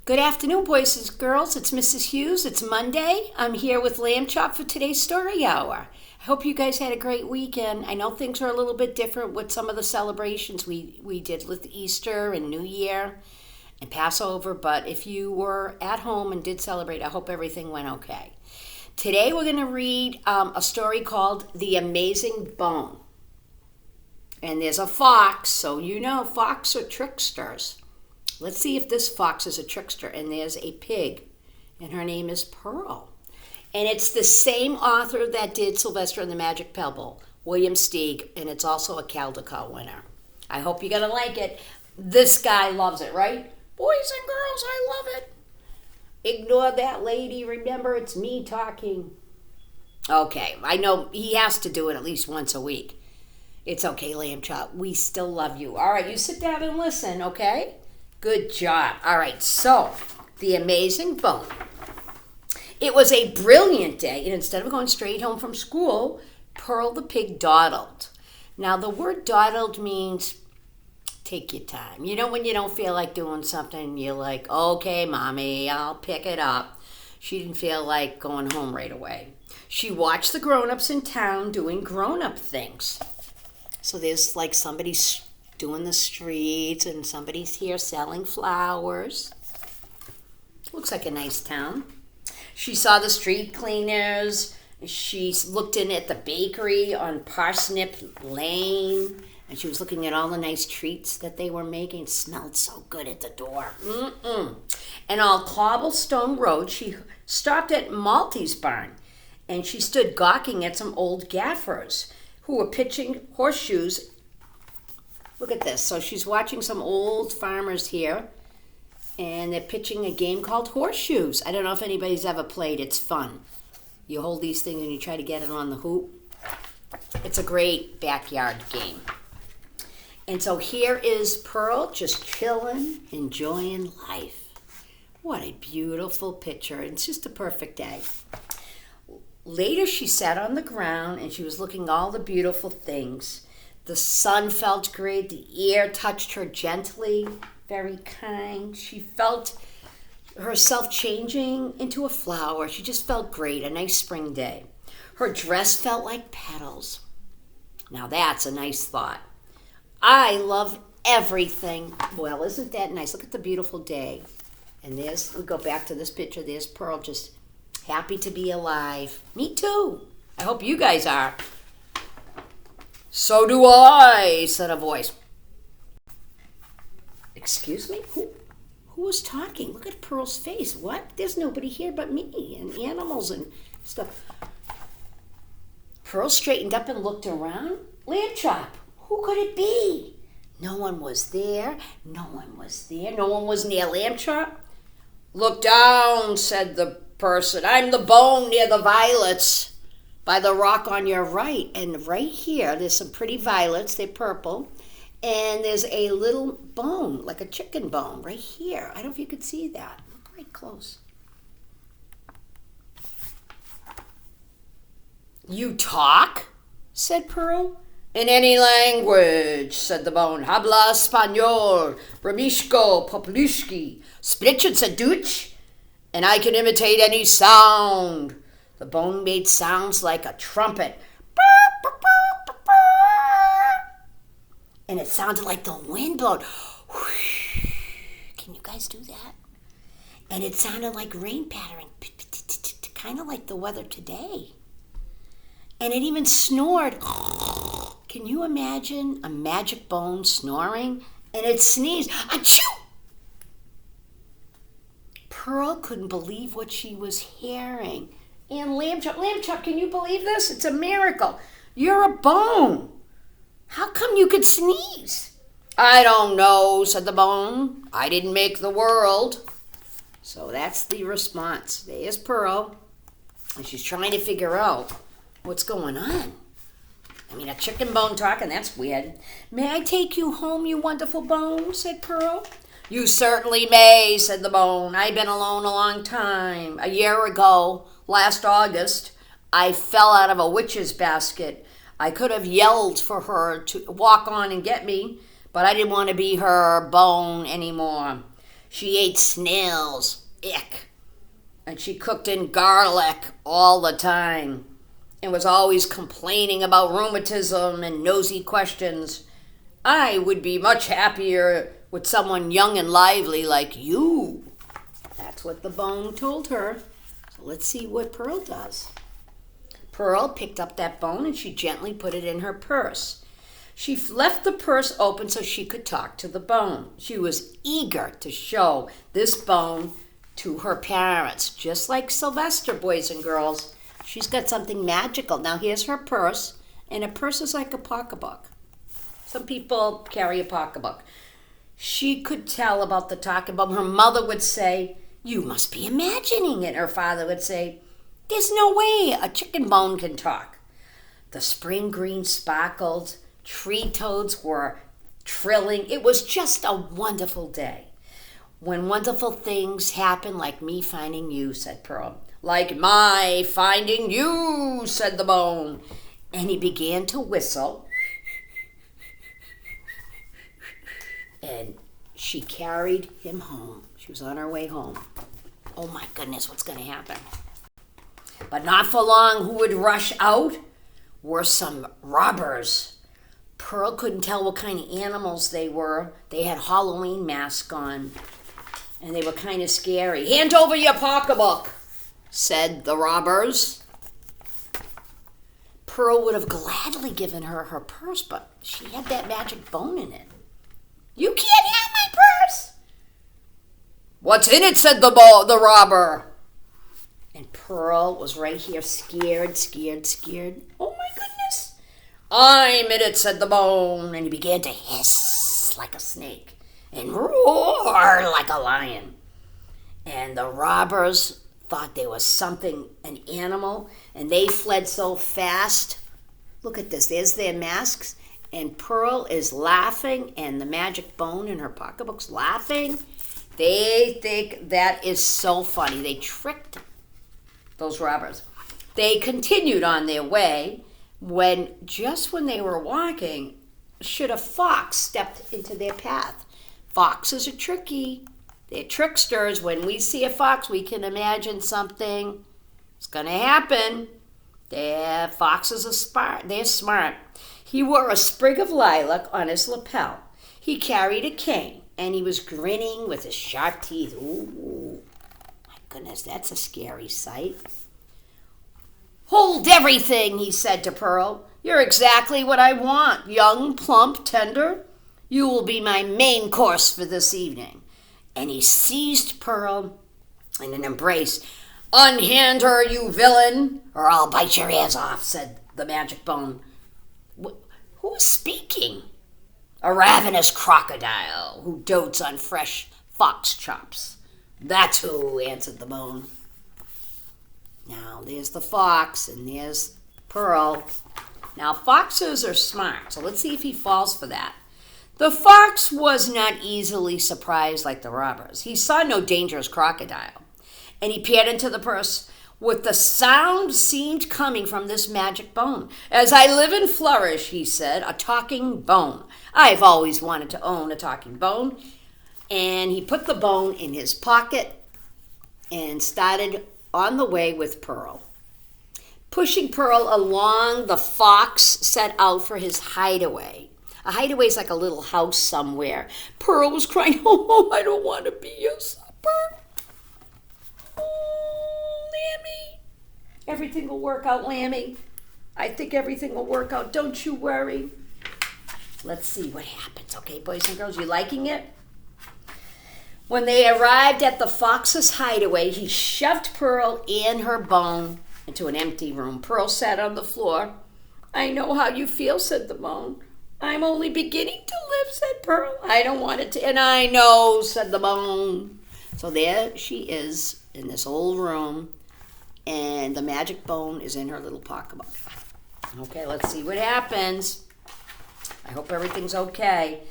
Good afternoon, boys and girls. It's Mrs. Hughes. It's Monday. I'm here with Lamb Chop for today's story hour. I hope you guys had a great weekend. I know things are a little bit different with some of the celebrations we did with Easter and New Year and Passover, but if you were at home and did celebrate, I hope everything went okay. Today we're going to read a story called The Amazing Bone. And there's a fox, so you know fox are tricksters. Let's see if this fox is a trickster. And there's a pig, and her name is Pearl. And it's the same author that did Sylvester and the Magic Pebble, William Steig, and it's also a Caldecott winner. I hope you're going to like it. This guy loves it, right? Boys and girls, I love it. Ignore that lady. Remember, it's me talking. Okay, I know he has to do it at least once a week. It's okay, Lamb Chop. We still love you. All right, you sit down and listen, okay? Good job. All right, so The Amazing Bone. It was a brilliant day, and instead of going straight home from school, Pearl the pig dawdled. Now, the word dawdled means take your time. You know when you don't feel like doing something, you're like, okay, Mommy, I'll pick it up. She didn't feel like going home right away. She watched the grown-ups in town doing grown-up things. So there's like somebody doing the streets, and somebody's here selling flowers. Looks like a nice town. She saw the street cleaners. She looked in at the bakery on Parsnip Lane, and she was looking at all the nice treats that they were making. It smelled so good at the door. And on Cobblestone Road, she stopped at Maltese Barn, and she stood gawking at some old gaffers who were pitching horseshoes. Look at this. So she's watching some old farmers here, and they're pitching a game called horseshoes. I don't know if anybody's ever played. It's fun. You hold these things and you try to get it on the hoop. It's a great backyard game. And so here is Pearl just chilling, enjoying life. What a beautiful picture. It's just a perfect day. Later, she sat on the ground and she was looking at all the beautiful things. The sun felt great. The air touched her gently, very kind. She felt herself changing into a flower. She just felt great, a nice spring day. Her dress felt like petals. Now that's a nice thought. I love everything. Well, isn't that nice? Look at the beautiful day. And we go back to this picture. There's Pearl just happy to be alive. Me too. I hope you guys are. So do I, said a voice. Excuse me? Who was talking? Look at Pearl's face. What? There's nobody here but me and animals and stuff. Pearl straightened up and looked around. Lamb Chop, who could it be? No one was there. No one was there. No one was near Lamb Chop. Look down, said the person. I'm the bone near the violets by the rock on your right. And right here, there's some pretty violets. They're purple. And there's a little bone, like a chicken bone, right here. I don't know if you could see that. Look right close. You talk? Said Pearl. In any language, said the bone. Habla español, bromishko, poplushki, splitchin said Dutch, and I can imitate any sound. The bone made sounds like a trumpet. And it sounded like the wind blowing. Can you guys do that? And it sounded like rain pattering, kind of like the weather today. And it even snored. Can you imagine a magic bone snoring? And it sneezed. Achoo! Pearl couldn't believe what she was hearing. And Lamb Chop, can you believe this? It's a miracle. You're a bone. How come you could sneeze? I don't know, said the bone. I didn't make the world. So that's the response. There's Pearl. And she's trying to figure out what's going on. I mean, a chicken bone talking, that's weird. May I take you home, you wonderful bone, said Pearl. You certainly may, said the bone. I've been alone a long time. A year ago, last August, I fell out of a witch's basket. I could have yelled for her to walk on and get me, but I didn't want to be her bone anymore. She ate snails. Ick. And she cooked in garlic all the time and was always complaining about rheumatism and nosy questions. I would be much happier with someone young and lively like you. That's what the bone told her. So let's see what Pearl does. Pearl picked up that bone and she gently put it in her purse. She left the purse open so she could talk to the bone. She was eager to show this bone to her parents, just like Sylvester, boys and girls. She's got something magical. Now here's her purse, and a purse is like a pocketbook. Some people carry a pocketbook. She could tell about the talking bone. Her mother would say, "You must be imagining it." Her father would say, "There's no way a chicken bone can talk." The spring green sparkled. Tree toads were trilling. It was just a wonderful day. When wonderful things happen, like me finding you, said Pearl. Like my finding you, said the bone. And he began to whistle. And she carried him home. She was on her way home. Oh my goodness, what's going to happen? But not for long. Who would rush out were some robbers. Pearl couldn't tell what kind of animals they were. They had Halloween masks on. And they were kind of scary. "Hand over your pocketbook," said the robbers. Pearl would have gladly given her her purse, but she had that magic bone in it. "You can't have my purse." "What's in it?" said the robber. And Pearl was right here, scared. Oh my goodness. "I'm in it," said the bone. And he began to hiss like a snake and roar like a lion. And the robbers thought there was something, an animal, and they fled so fast. Look at this. There's their masks. And Pearl is laughing, and the magic bone in her pocketbook's laughing. They think that is so funny. They tricked those robbers. They continued on their way when they were walking, should a fox stepped into their path. Foxes are tricky. They're tricksters. When we see a fox, we can imagine something is going to happen. Foxes are smart. They're smart. He wore a sprig of lilac on his lapel. He carried a cane, and he was grinning with his sharp teeth. Ooh, my goodness, that's a scary sight. "Hold everything," he said to Pearl. "You're exactly what I want, young, plump, tender. You will be my main course for this evening." And he seized Pearl in an embrace. "Unhand her, you villain, or I'll bite your ears off," said the magic bone. Who is speaking? "A ravenous crocodile who dotes on fresh fox chops. That's who," answered the bone. Now, there's the fox, and there's Pearl. Now, foxes are smart, so let's see if he falls for that. The fox was not easily surprised like the robbers. He saw no dangerous crocodile, and he peered into the purse. With the sound seemed coming from this magic bone. "As I live and flourish," he said, "a talking bone. I've always wanted to own a talking bone." And he put the bone in his pocket and started on the way with Pearl. Pushing Pearl along, the fox set out for his hideaway. A hideaway is like a little house somewhere. Pearl was crying, "Oh, I don't want to be your supper. Oh, Lammy. Everything will work out, Lammy. I think everything will work out. Don't you worry." Let's see what happens. Okay, boys and girls, you liking it? When they arrived at the fox's hideaway, he shoved Pearl and her bone into an empty room. Pearl sat on the floor. "I know how you feel," said the bone. "I'm only beginning to live," said Pearl. "I don't want it to." "And I know," said the bone. So there she is in this old room, and the magic bone is in her little pocketbook. Okay, let's see what happens. I hope everything's okay.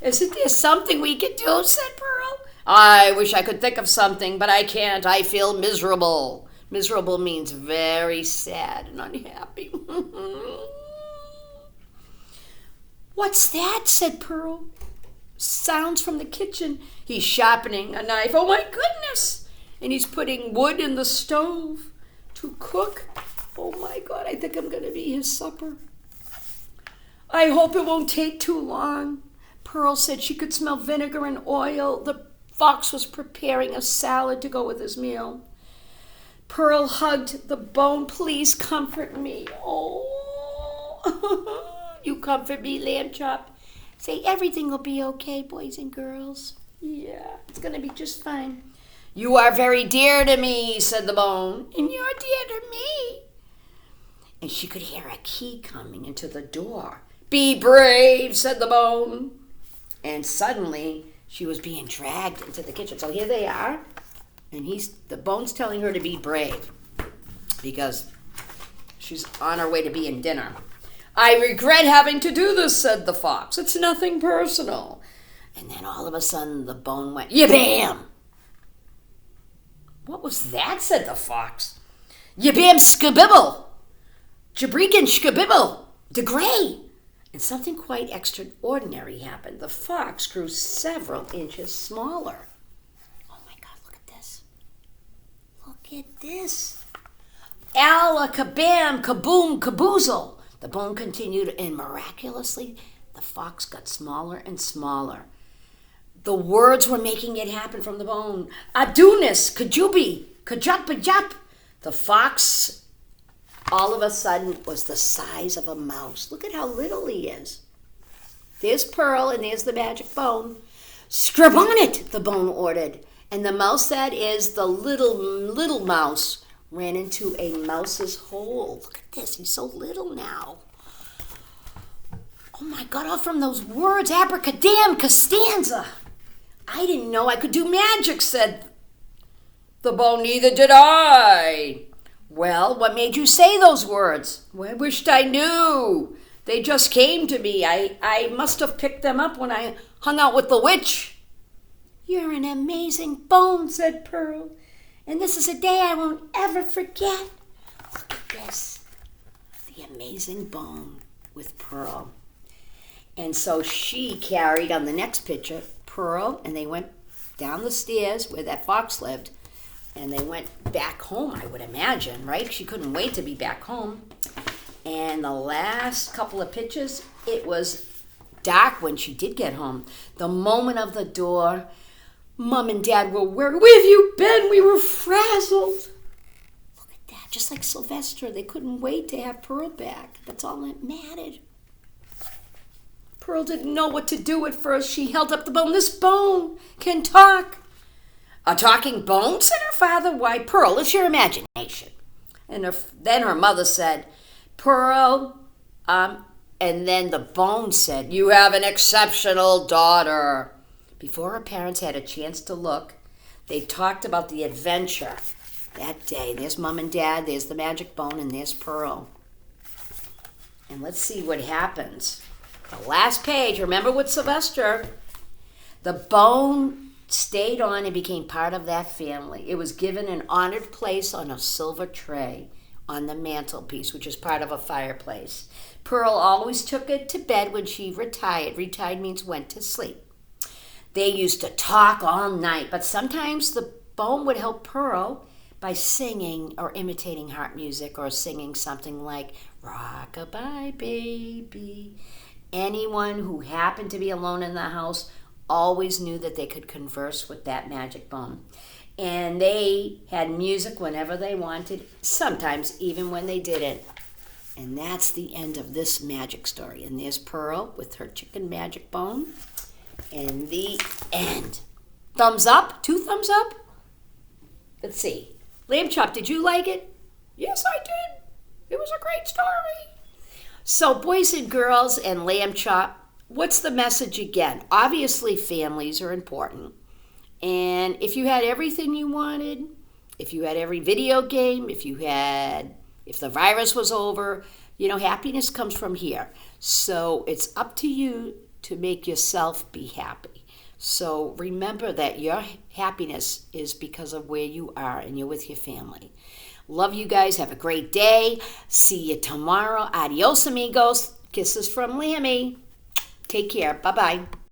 "Isn't there something we could do?" said Pearl. "I wish I could think of something, but I can't. I feel miserable." Miserable means very sad and unhappy. "What's that?" said Pearl. sounds from the kitchen. He's sharpening a knife. Oh my goodness! And he's putting wood in the stove to cook. Oh my God, I think I'm going to be his supper. I hope it won't take too long. Pearl said she could smell vinegar and oil. The fox was preparing a salad to go with his meal. Pearl hugged the bone. Please comfort me. Oh, you comfort me, Lamb Chop. Say everything will be okay, boys and girls. Yeah, it's going to be just fine. You are very dear to me, said the bone. And you're dear to me. And she could hear a key coming into the door. Be brave, said the bone. And suddenly she was being dragged into the kitchen. So here they are. And the bone's telling her to be brave because she's on her way to be in dinner. I regret having to do this, said the fox. It's nothing personal. And then all of a sudden the bone went, yabam! What was that, said the fox. Yabam skabibble! Jabreekin skabibble! De Grey! And something quite extraordinary happened. The fox grew several inches smaller. Oh my God, look at this. Look at this. Alakabam, kaboom, kaboozle. The bone continued, and miraculously, the fox got smaller and smaller. The words were making it happen from the bone. Adunis, kajubi, kajap. The fox, all of a sudden, was the size of a mouse. Look at how little he is. There's Pearl, and there's the magic bone. Scrub on it, the bone ordered. And the mouse that is the little mouse ran into a mouse's hole. Look at this, he's so little now. Oh my God, all from those words, abracadam, Costanza. I didn't know I could do magic, said the bone. Neither did I. Well, what made you say those words? Well, I wished I knew. They just came to me. I must have picked them up when I hung out with the witch. You're an amazing bone, said Pearl. And this is a day I won't ever forget. Look at this. The amazing bone with Pearl. And so she carried on the next picture Pearl, and they went down the stairs where that fox lived, and they went back home, I would imagine, right? She couldn't wait to be back home. And the last couple of pictures, it was dark when she did get home. The moment of the door, Mom and Dad were worried. Where have you been? We were frazzled. Look at that, just like Sylvester. They couldn't wait to have Pearl back. That's all that mattered. Pearl didn't know what to do at first. She held up the bone. This bone can talk. A talking bone, said her father. Why, Pearl, it's your imagination. And then her mother said, Pearl, and then the bone said, you have an exceptional daughter. Before her parents had a chance to look, they talked about the adventure that day. There's Mom and Dad, there's the magic bone, and there's Pearl. And let's see what happens. The last page, remember with Sylvester, the bone stayed on and became part of that family. It was given an honored place on a silver tray on the mantelpiece, which is part of a fireplace. Pearl always took it to bed when she retired. Retired means went to sleep. They used to talk all night, but sometimes the bone would help Pearl by singing or imitating harp music or singing something like Rock-a-bye, baby. Anyone who happened to be alone in the house always knew that they could converse with that magic bone. And they had music whenever they wanted, sometimes even when they didn't. And that's the end of this magic story. And there's Pearl with her chicken magic bone. And the end. Thumbs up? 2 thumbs up? Let's see. Lamb Chop, did you like it? Yes, I did. It was a great story. So, boys and girls and Lamb Chop, what's the message again? Obviously, families are important. And if you had everything you wanted, if you had every video game, if the virus was over, happiness comes from here. So it's up to you to make yourself be happy. So remember that your happiness is because of where you are and you're with your family. Love you guys. Have a great day. See you tomorrow. Adios, amigos. Kisses from Lammy. Take care. Bye-bye.